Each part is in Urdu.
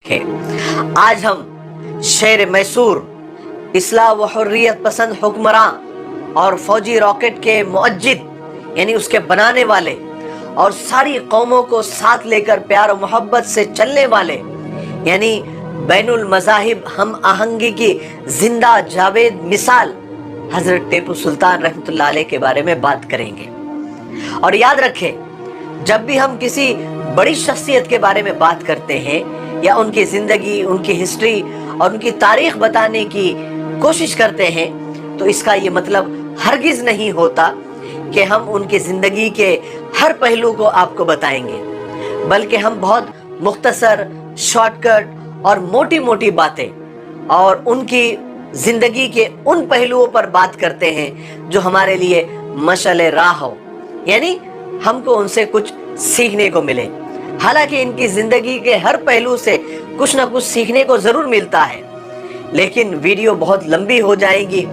کہ آج ہم شیر میسور، اصلاح و حریت پسند حکمراں اور فوجی راکٹ کے مؤجد یعنی اس کے بنانے والے اور ساری قوموں کو ساتھ لے کر پیار و محبت سے چلنے والے یعنی بین المذاہب ہم آہنگی کی زندہ جاوید مثال حضرت ٹیپو سلطان رحمۃ اللہ علیہ کے بارے میں بات کریں گے۔ اور یاد رکھیں، جب بھی ہم کسی بڑی شخصیت کے بارے میں بات کرتے ہیں یا ان کی زندگی، ان کی ہسٹری اور ان کی تاریخ بتانے کی کوشش کرتے ہیں تو اس کا یہ مطلب ہرگز نہیں ہوتا کہ ہم ان کی زندگی کے ہر پہلو کو آپ کو بتائیں گے، بلکہ ہم بہت مختصر، شارٹ کٹ اور موٹی موٹی باتیں اور ان کی زندگی کے ان پہلوؤں پر بات کرتے ہیں جو ہمارے لیے مشعل راہ ہو، یعنی ہم کو ان سے کچھ سیکھنے کو ملے۔ حالانکہ ان کی زندگی کے ہر پہلو سے کچھ نہ کچھ سیکھنے کو ضرور ملتا ہے، لیکن ویڈیو بہت لمبی ہو جائے گی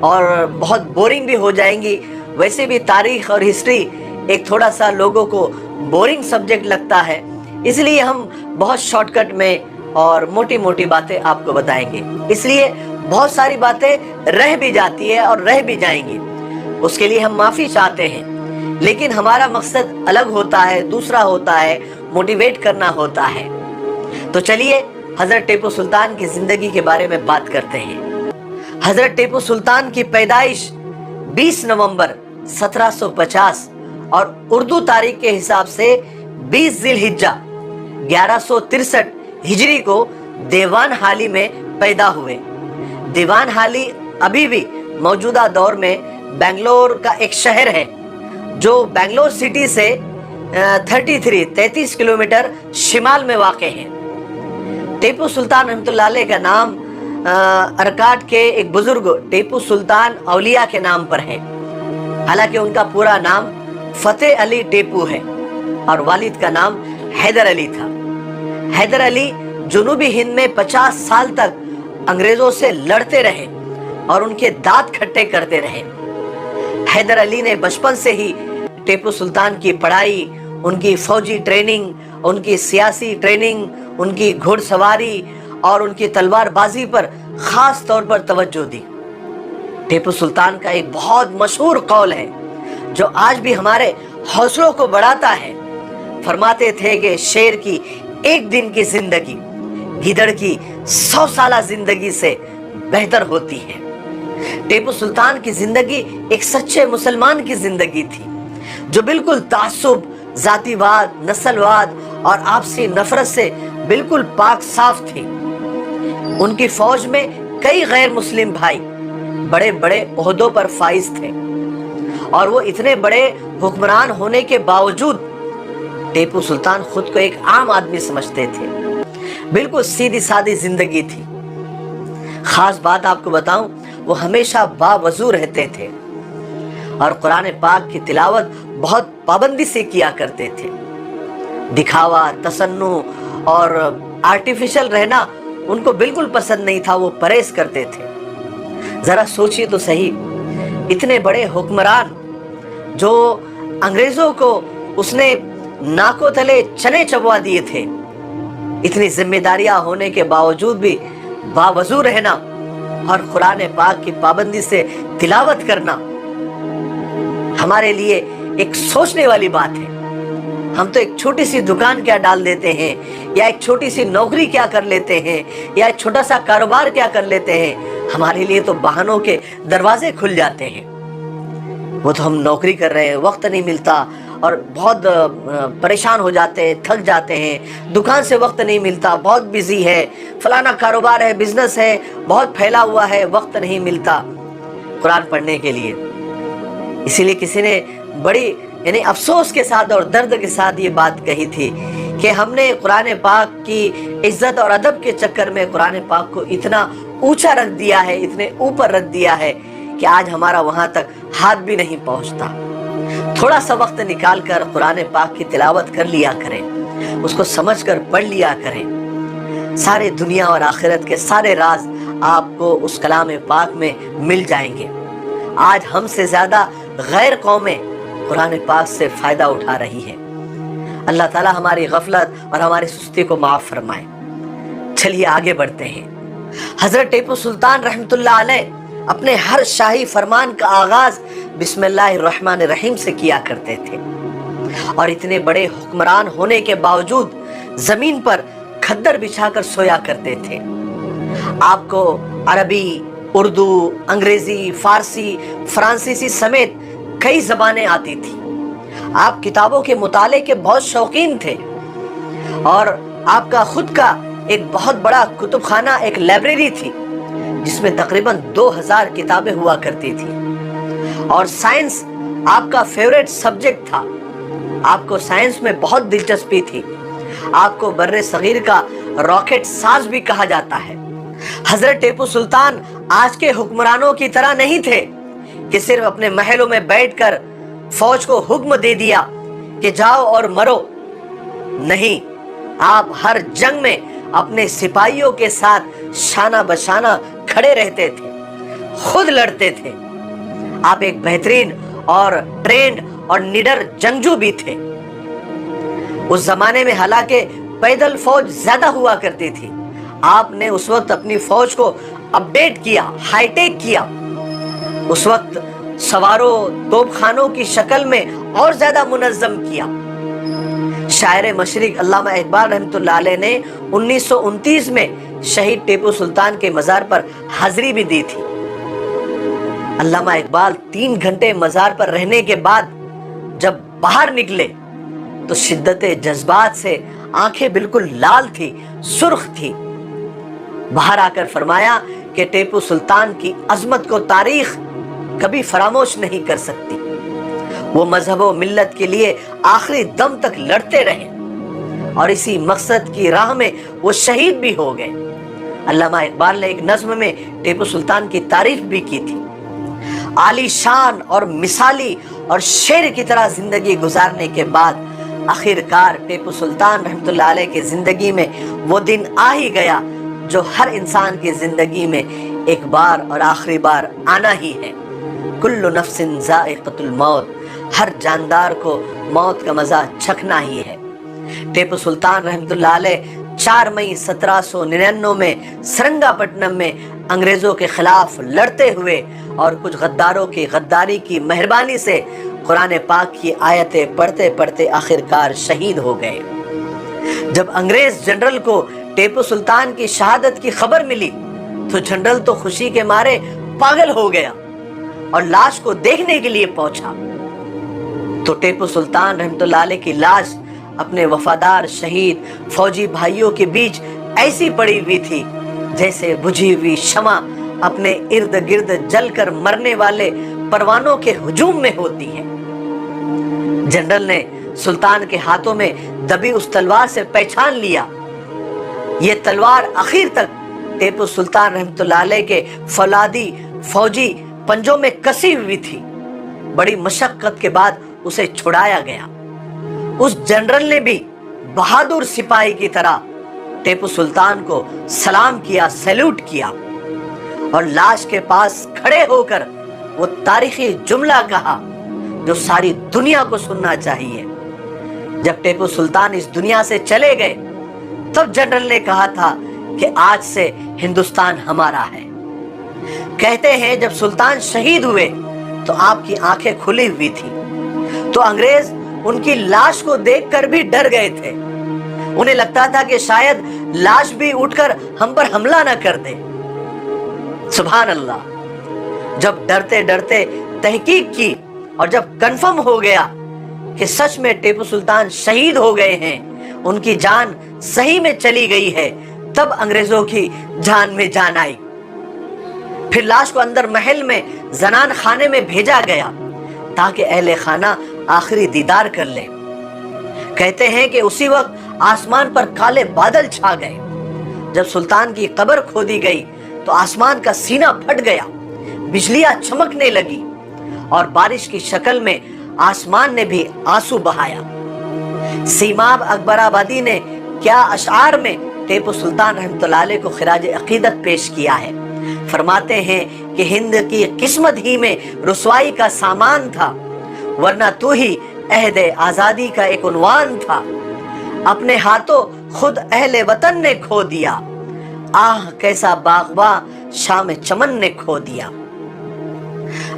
اور بہت بورنگ بھی ہو جائیں گی۔ ویسے بھی تاریخ اور ہسٹری ایک تھوڑا سا لوگوں کو بورنگ سبجیکٹ لگتا ہے، اس لیے ہم بہت شارٹ کٹ میں اور موٹی موٹی باتیں آپ کو بتائیں گے۔ اس لیے بہت ساری باتیں رہ بھی جاتی ہے اور رہ بھی جائیں گی، اس کے لیے ہم معافی چاہتے ہیں، لیکن ہمارا مقصد الگ ہوتا ہے، دوسرا ہوتا ہے، موٹیویٹ کرنا ہوتا ہے۔ تو چلیے حضرت ٹیپو سلطان کی زندگی کے بارے میں بات کرتے ہیں۔ حضرت ٹیپو سلطان کی پیدائش 20 نومبر 1750 اور اردو تاریخ کے حساب سے 20 ذی الحجہ 1163 ہجری کو دیوان حالی میں پیدا ہوئے۔ دیوان حالی ابھی بھی موجودہ دور میں بنگلور کا ایک شہر ہے جو بنگلور سٹی سے 33 کلومیٹر شمال میں واقع ہے۔ ٹیپو سلطان رحمۃ اللہ علیہ کا نام ارکاٹ کے ایک بزرگ ٹیپو سلطان اولیاء کے نام پر ہے، حالانکہ ان کا پورا نام فتح علی ٹیپو ہے اور والد کا نام حیدر علی تھا۔ حیدر علی جنوبی ہند میں 50 سال تک انگریزوں سے لڑتے رہے اور ان کے دانت کھٹے کرتے رہے۔ حیدر علی نے بچپن سے ہی ٹیپو سلطان کی پڑھائی، ان کی فوجی ٹریننگ، ان کی سیاسی ٹریننگ، ان کی گھوڑ سواری اور ان کی تلوار بازی پر خاص طور پر توجہ دی۔ ٹیپو سلطان کا ایک بہت مشہور قول ہے جو آج بھی ہمارے حوصلوں کو بڑھاتا ہے۔ فرماتے تھے کہ شیر کی ایک دن کی زندگی گدڑ کی 100 سالہ زندگی سے بہتر ہوتی ہے۔ ٹیپو سلطان کی زندگی ایک سچے مسلمان کی زندگی تھی جو بالکل تعصب، ذاتی واد، نسل واد اور آپسی نفرت سے بالکل پاک صاف تھی۔ ان کی فوج میں کئی غیر مسلم بھائی بڑے بڑے عہدوں پر فائز تھے اور وہ اتنے بڑے حکمران ہونے کے باوجود ٹیپو سلطان خود کو ایک عام آدمی سمجھتے تھے، بالکل سیدھی سادی زندگی تھی۔ خاص بات آپ کو بتاؤں، وہ ہمیشہ باوضو رہتے تھے اور قرآن پاک کی تلاوت بہت پابندی سے کیا کرتے تھے۔ دکھاوا، تصنع اور آرٹیفیشل رہنا ان کو بالکل پسند نہیں تھا، وہ پرہیز کرتے تھے۔ ذرا سوچیے تو صحیح، اتنے بڑے حکمران جو انگریزوں کو اس نے ناکوں تلے چنے چبوا دیے تھے، اتنی ذمہ داریاں ہونے کے باوجود بھی باوضو رہنا اور قرآن پاک کی پابندی سے تلاوت کرنا ہمارے لیے ایک سوچنے والی بات ہے۔ ہم تو ایک چھوٹی سی دکان کیا ڈال دیتے ہیں، یا ایک چھوٹی سی نوکری کیا کر لیتے ہیں، یا ایک چھوٹا سا کاروبار کیا کر لیتے ہیں، ہمارے لیے تو بہانوں کے دروازے کھل جاتے ہیں۔ وہ تو ہم نوکری کر رہے ہیں، وقت نہیں ملتا اور بہت پریشان ہو جاتے ہیں، تھک جاتے ہیں، دکان سے وقت نہیں ملتا، بہت بزی ہے، فلانا کاروبار ہے، بزنس ہے، بہت پھیلا ہوا ہے، وقت نہیں ملتا قرآن پڑھنے کے لیے۔ اسی لیے کسی نے بڑی یعنی افسوس کے ساتھ اور درد کے ساتھ یہ بات کہی تھی کہ ہم نے قرآن پاک کی عزت اور ادب کے چکر میں قرآن پاک کو اتنا اونچا رکھ دیا ہے، اتنے اوپر رکھ دیا ہے کہ آج ہمارا وہاں تک ہاتھ بھی نہیں پہنچتا۔ تھوڑا سا وقت نکال کر قرآن پاک کی تلاوت کر لیا کریں، اس کو سمجھ کر پڑھ لیا کریں، سارے دنیا اور آخرت کے سارے راز آپ کو اس کلام پاک میں مل جائیں گے۔ آج ہم سے زیادہ غیر قومیں قرآن پاک سے فائدہ اٹھا رہی ہے۔ اللہ تعالی ہماری غفلت اور ہماری سستی کو معاف فرمائے۔ چلیے آگے بڑھتے ہیں۔ حضرت ٹیپو سلطان رحمۃ اللہ علیہ اپنے ہر شاہی فرمان کا آغاز بسم اللہ الرحمن الرحیم سے کیا کرتے تھے، اور اتنے بڑے حکمران ہونے کے باوجود زمین پر کھدر بچھا کر سویا کرتے تھے۔ آپ کو عربی، اردو، انگریزی، فارسی، فرانسیسی سمیت کئی زبانیں آتی تھی۔ آپ کتابوں کے مطالعے کے بہت شوقین تھے، اور آپ کا خود کا ایک بہت بڑا کتب خانہ، ایک لائبریری تھی جس میں تقریباً 2000 کتابیں ہوا کرتی تھی۔ اور سائنس آپ کا فیوریٹ سبجیکٹ تھا، آپ کو سائنس میں بہت دلچسپی تھی۔ آپ کو بر صغیر کا راکٹ ساز بھی کہا جاتا ہے۔ حضرت ٹیپو سلطان آج کے حکمرانوں کی طرح نہیں تھے کہ صرف اپنے محلوں میں بیٹھ کر فوج کو حکم دے دیا کہ جاؤ اور مرو۔ نہیں، آپ ہر جنگ میں اپنے سپاہیوں کے ساتھ شانہ بشانہ کھڑے رہتے تھے، خود لڑتے تھے۔ آپ ایک بہترین اور ٹرینڈ اور نڈر جنگجو بھی تھے۔ اس زمانے میں حالانکہ پیدل فوج زیادہ ہوا کرتی تھی، آپ نے اس وقت اپنی فوج کو اپڈیٹ کیا، ہائی ٹیک کیا۔ اس وقت سواروں، توپ خانوں کی شکل میں اور زیادہ منظم کیا۔ شاعر مشرق علامہ اقبال رحمۃ اللہ علیہ نے 1929 میں شہید ٹیپو سلطان کے مزار پر حاضری بھی دی تھی۔ علامہ اقبال 3 گھنٹے مزار پر رہنے کے بعد جب باہر نکلے تو شدت جذبات سے آنکھیں بالکل لال تھی، سرخ تھی۔ باہر آ کر فرمایا کہ ٹیپو سلطان کی عظمت کو تاریخ کبھی فراموش نہیں کر سکتی۔ وہ مذہب و ملت کے لیے آخری دم تک لڑتے رہے، اور اسی مقصد کی راہ میں وہ شہید بھی ہو گئے۔ علامہ اقبال نے ایک نظم میں ٹیپو سلطان کی تعریف بھی کی تھی۔ عالی شان اور مثالی اور شیر کی طرح زندگی گزارنے کے بعد آخر کار ٹیپو سلطان رحمۃ اللہ علیہ کی زندگی میں وہ دن آ ہی گیا جو ہر انسان کی زندگی میں ایک بار اور آخری بار آنا ہی ہے۔ کل نفس ذائقۃ الموت، ہر جاندار کو موت کا مزہ چکھنا ہی ہے۔ ٹیپو سلطان رحمۃ اللہ علیہ 4 مئی 1799 میں سرنگا پٹنم میں انگریزوں کے خلاف لڑتے ہوئے اور کچھ غداروں کی غداری کی مہربانی سے قرآن پاک کی آیتیں پڑھتے پڑھتے آخر کار شہید ہو گئے۔ جب انگریز جنرل کو ٹیپو سلطان کی شہادت کی خبر ملی تو جنرل تو خوشی کے مارے پاگل ہو گیا اور لاش کو دیکھنے کے لیے پہنچا تو ٹیپو سلطان رحمۃ اللہ علیہ کی لاش اپنے وفادار شہید فوجی بھائیوں کے بیچ ایسی پڑی ہوئی تھی جیسے بجھی ہوئی شمع اپنے ارد گرد جل کر مرنے والے پروانوں کے ہجوم میں ہوتی ہے۔ جنرل نے سلطان کے ہاتھوں میں دبی اس تلوار سے پہچان لیا، یہ تلوار آخر تک ٹیپو سلطان رحمۃ اللہ علیہ کے فولادی فوجی پنجوں میں کسی ہوئی تھی۔ بڑی مشقت کے بعد اسے چھڑایا گیا۔ اس جنرل نے بھی بہادر سپاہی کی طرح ٹیپو سلطان کو سلام کیا، سیلوٹ کیا، اور لاش کے پاس کھڑے ہو کر وہ تاریخی جملہ کہا جو ساری دنیا کو سننا چاہیے۔ جب ٹیپو سلطان اس دنیا سے چلے گئے تب جنرل نے کہا تھا کہ آج سے ہندوستان ہمارا ہے۔ کہتے ہیں جب سلطان شہید ہوئے تو آپ کی آنکھیں کھلی ہوئی تھی، تو انگریز ان کی لاش کو دیکھ کر بھی ڈر گئے تھے۔ انہیں لگتا تھا کہ شاید لاش بھی اٹھ کر ہم پر حملہ نہ کر دے۔ سبحان اللہ! جب ڈرتے ڈرتے تحقیق کی اور جب کنفرم ہو گیا کہ سچ میں ٹیپو سلطان شہید ہو گئے ہیں، ان کی جان صحیح میں چلی گئی ہے، تب انگریزوں کی جان میں جان آئی۔ پھر لاش کو اندر محل میں زنان خانے میں بھیجا گیا تاکہ اہل خانہ آخری دیدار کر لے۔ کہتے ہیں کہ اسی وقت آسمان پر کالے بادل چھا گئے۔ جب سلطان کی قبر کھودی گئی تو آسمان کا سینہ پھٹ گیا، بجلیاں چمکنے لگی اور بارش کی شکل میں آسمان نے بھی آنسو بہایا۔ سیماب اکبر آبادی نے کیا اشعار میں ٹیپو سلطان رحمۃ اللہ علیہ کو خراج عقیدت پیش کیا ہے۔ فرماتے ہیں کہ ہند کی قسمت ہی میں رسوائی کا سامان تھا، ورنہ تو ہی عہد آزادی کا ایک عنوان تھا۔ اپنے ہاتھوں خود اہل وطن نے کھو دیا، آہ کیسا باغباں شام چمن نے کھو دیا۔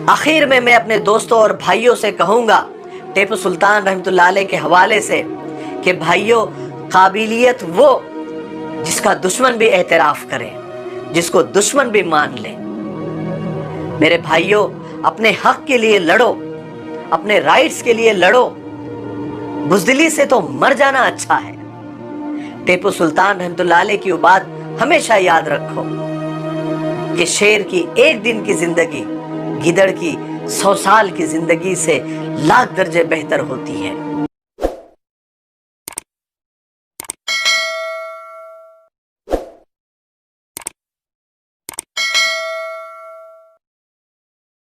آخر میں اپنے دوستوں اور بھائیوں سے کہوں گا ٹیپو سلطان رحمت اللہ علیہ کے حوالے سے کہ بھائیوں، قابلیت وہ جس کا دشمن بھی اعتراف کرے، جس کو دشمن بھی مان لے۔ میرے بھائیوں، اپنے حق کے لیے لڑو، اپنے رائٹس کے لیے لڑو، بزدلی سے تو مر جانا اچھا ہے۔ ٹیپو سلطان رحمت اللہ علیہ کی وہ بات ہمیشہ یاد رکھو کہ شیر کی ایک دن کی زندگی گدڑ کی 100 سال کی زندگی سے لاکھ درجے بہتر ہوتی ہے۔